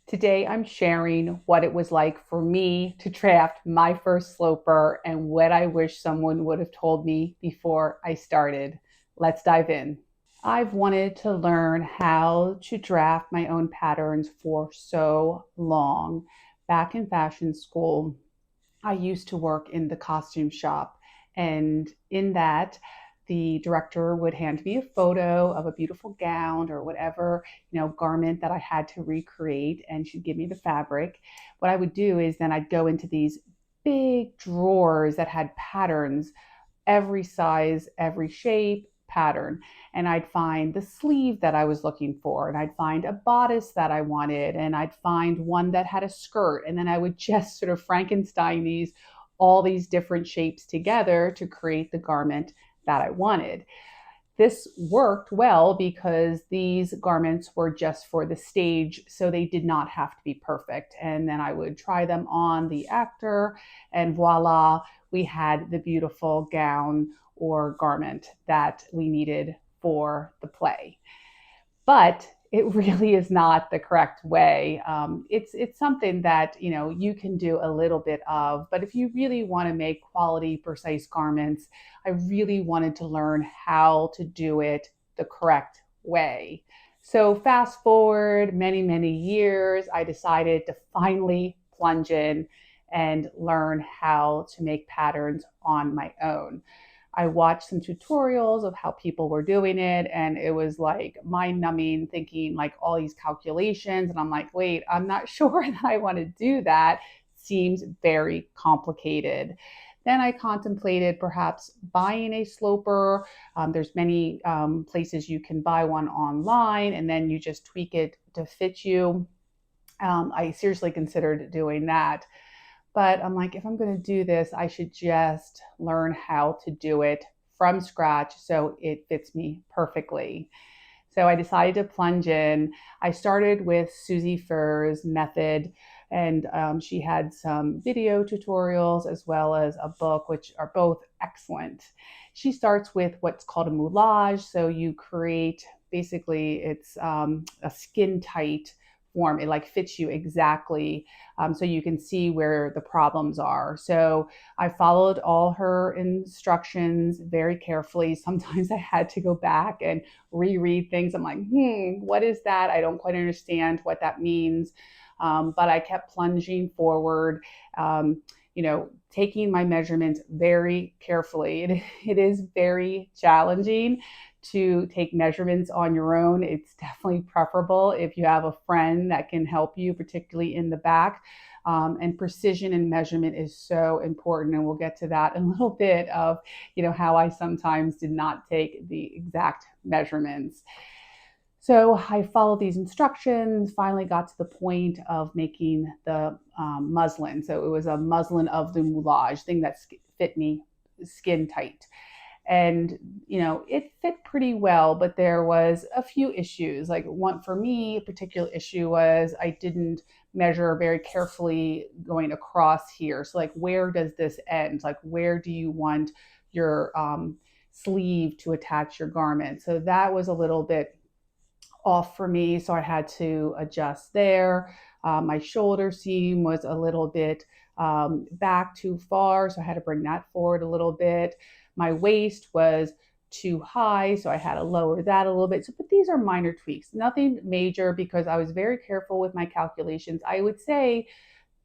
Today, I'm sharing what it was like for me to draft my first sloper and what I wish someone would have told me before I started. Let's dive in. I've wanted to learn how to draft my own patterns for so long. Back in fashion school, I used to work in the costume shop, and in that, the director would hand me a photo of a beautiful gown or whatever, garment that I had to recreate, and she'd give me the fabric. What I would do is then I'd go into these big drawers that had patterns, every size, every shape, pattern. And I'd find the sleeve that I was looking for, and I'd find a bodice that I wanted, and I'd find one that had a skirt. And then I would just sort of Frankenstein all these different shapes together to create the garment that I wanted. This worked well because these garments were just for the stage, so they did not have to be perfect. And then I would try them on the actor, and voila, we had the beautiful gown or garment that we needed for the play. But it really is not the correct way. It's something that you can do a little bit of, but if you really want to make quality, precise garments, I really wanted to learn how to do it the correct way. So fast forward many years, I decided to finally plunge in and learn how to make patterns on my own. I watched some tutorials of how people were doing it, and it was like mind numbing, thinking like all these calculations. And I'm like, wait, I'm not sure that I want to do that. Seems very complicated. Then I contemplated perhaps buying a sloper. There's many places you can buy one online, and then you just tweak it to fit you. I seriously considered doing that. But I'm like, if I'm going to do this, I should just learn how to do it from scratch so it fits me perfectly. So I decided to plunge in. I started with Susie Furr's method, and she had some video tutorials as well as a book, which are both excellent. She starts with what's called a moulage. So you create, basically, it's a skin tight form. It like fits you exactly, so you can see where the problems are. So I followed all her instructions very carefully. Sometimes I had to go back and reread things. I'm like, what is that? I don't quite understand what that means. But I kept plunging forward, taking my measurements very carefully. It is very challenging to take measurements on your own. It's definitely preferable if you have a friend that can help you, particularly in the back. And precision in measurement is so important. And we'll get to that in a little bit of, how I sometimes did not take the exact measurements. So I followed these instructions, finally got to the point of making the muslin. So it was a muslin of the moulage thing that fit me skin tight. And it fit pretty well, but there was a few issues. Like, one for me, a particular issue was I didn't measure very carefully going across here. So like, where does this end? Like, where do you want your sleeve to attach your garment? So that was a little bit off for me, so I had to adjust there. My shoulder seam was a little bit back too far, so I had to bring that forward a little bit. My waist was too high, so I had to lower that a little bit. So, but these are minor tweaks, nothing major, because I was very careful with my calculations. I would say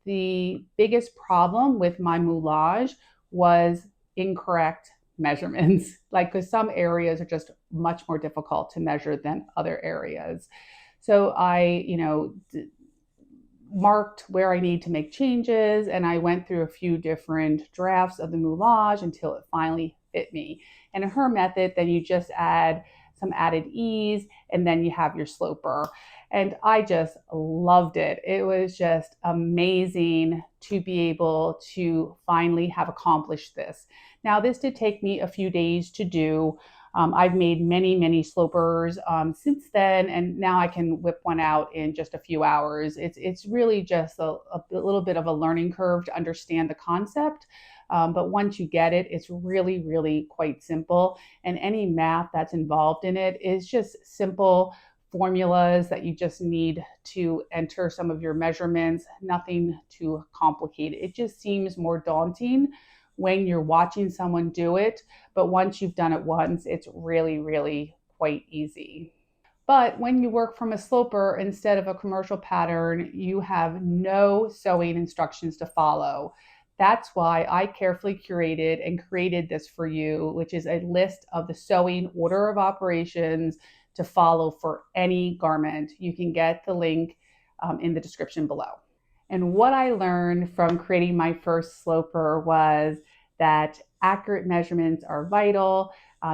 the biggest problem with my moulage was incorrect measurements, like, because some areas are just much more difficult to measure than other areas. So I, marked where I need to make changes, and I went through a few different drafts of the moulage until it finally fit me. And in her method, then you just add some added ease, and then you have your sloper. And I just loved it. It was just amazing to be able to finally have accomplished this. Now, this did take me a few days to do. I've made many slopers since then, and now I can whip one out in just a few hours. It's really just a little bit of a learning curve to understand the concept. But once you get it, it's really quite simple. And any math that's involved in it is just simple formulas that you just need to enter some of your measurements, nothing too complicated. It just seems more daunting when you're watching someone do it, but once you've done it once, it's really, really quite easy. But when you work from a sloper instead of a commercial pattern, you have no sewing instructions to follow. That's why I carefully curated and created this for you, which is a list of the sewing order of operations to follow for any garment. You can get the link in the description below. And what I learned from creating my first sloper was that accurate measurements are vital.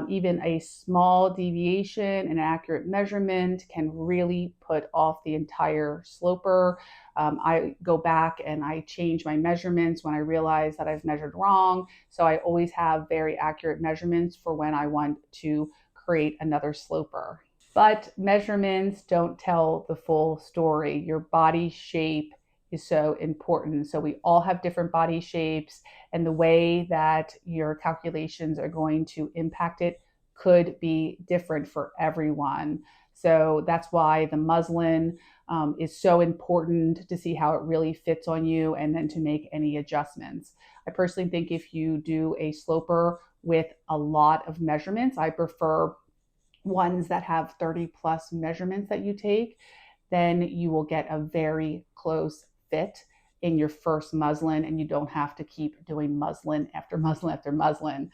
Even a small deviation in accurate measurement can really put off the entire sloper. I go back and I change my measurements when I realize that I've measured wrong. So I always have very accurate measurements for when I want to create another sloper. But measurements don't tell the full story. Your body shape is so important. So we all have different body shapes, and the way that your calculations are going to impact it could be different for everyone. So that's why the muslin is so important to see how it really fits on you and then to make any adjustments. I personally think if you do a sloper with a lot of measurements, I prefer ones that have 30 plus measurements that you take, then you will get a very close fit in your first muslin and you don't have to keep doing muslin after muslin after muslin.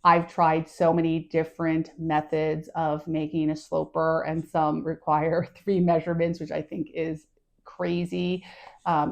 I've tried so many different methods of making a sloper, and some require 3 measurements, which I think is crazy.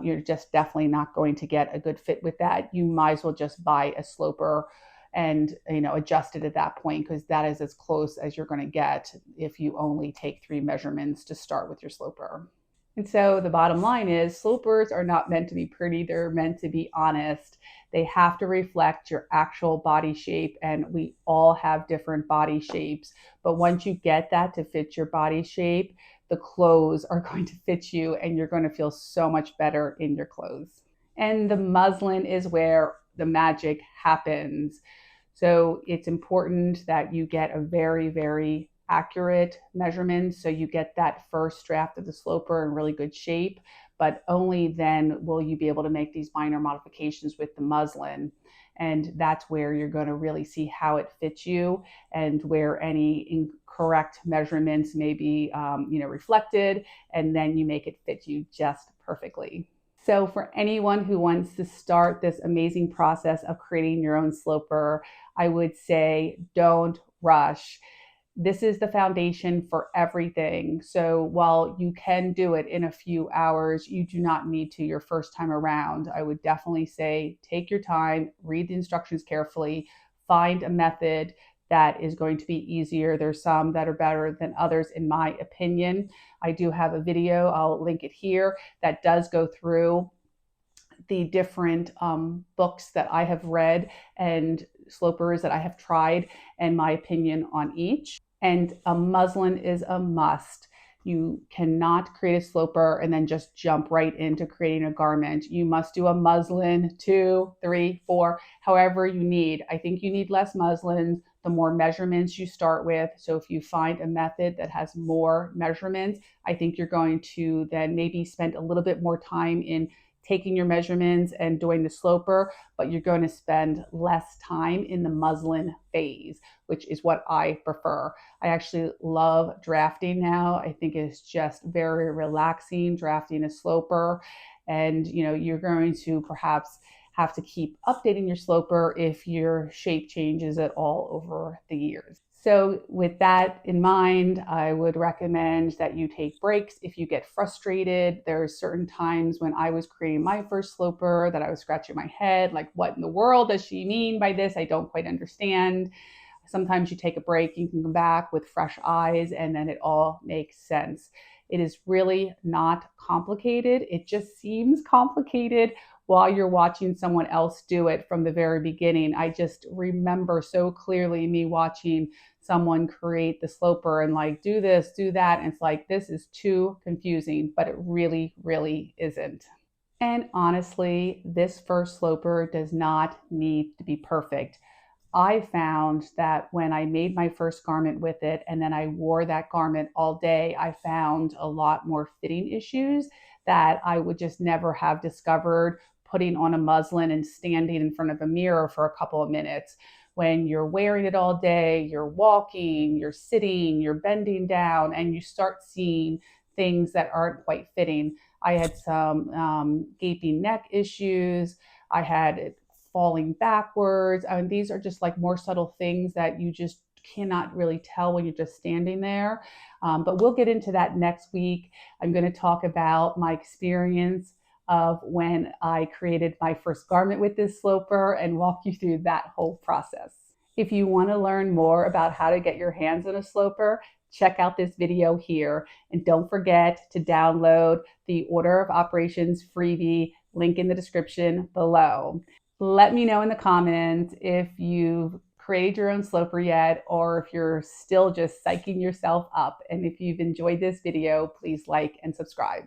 You're just definitely not going to get a good fit with that. You might as well just buy a sloper and adjust it at that point, because that is as close as you're going to get if you only take 3 measurements to start with your sloper. And so the bottom line is slopers are not meant to be pretty, they're meant to be honest. They have to reflect your actual body shape, and we all have different body shapes. But once you get that to fit your body shape, the clothes are going to fit you and you're going to feel so much better in your clothes. And the muslin is where the magic happens. So it's important that you get a very, very accurate measurement, so you get that first draft of the sloper in really good shape, but only then will you be able to make these minor modifications with the muslin. And that's where you're going to really see how it fits you and where any incorrect measurements may be reflected, and then you make it fit you just perfectly. So for anyone who wants to start this amazing process of creating your own sloper, I would say don't rush. This is the foundation for everything. So while you can do it in a few hours, you do not need to your first time around. I would definitely say take your time, read the instructions carefully, find a method that is going to be easier. There's some that are better than others, in my opinion. I do have a video, I'll link it here, that does go through the different books that I have read and slopers that I have tried and my opinion on each. And a muslin is a must. You cannot create a sloper and then just jump right into creating a garment. You must do a muslin, 2, 3, 4, however you need. I think you need less muslins the more measurements you start with. So if you find a method that has more measurements, I think you're going to then maybe spend a little bit more time in taking your measurements and doing the sloper, but you're going to spend less time in the muslin phase, which is what I prefer. I actually love drafting now. I think it's just very relaxing drafting a sloper. And you're going to perhaps have to keep updating your sloper if your shape changes at all over the years. So with that in mind, I would recommend that you take breaks if you get frustrated. There's certain times when I was creating my first sloper that I was scratching my head, like, what in the world does she mean by this? I don't quite understand. Sometimes you take a break, you can come back with fresh eyes, and then it all makes sense. It is really not complicated. It just seems complicated while you're watching someone else do it from the very beginning. I just remember so clearly me watching someone create the sloper and like, do this, do that. And it's like, this is too confusing, but it really, really isn't. And honestly, this first sloper does not need to be perfect. I found that when I made my first garment with it and then I wore that garment all day, I found a lot more fitting issues that I would just never have discovered putting on a muslin and standing in front of a mirror for a couple of minutes. When you're wearing it all day, you're walking, you're sitting, you're bending down, and you start seeing things that aren't quite fitting. I had some gaping neck issues. I had it falling backwards. I mean, these are just like more subtle things that you just cannot really tell when you're just standing there. But we'll get into that next week. I'm going to talk about my experience of when I created my first garment with this sloper and walk you through that whole process. If you want to learn more about how to get your hands on a sloper, check out this video here. And don't forget to download the Order of Operations freebie, link in the description below. Let me know in the comments if you've created your own sloper yet, or if you're still just psyching yourself up. And if you've enjoyed this video, please like and subscribe.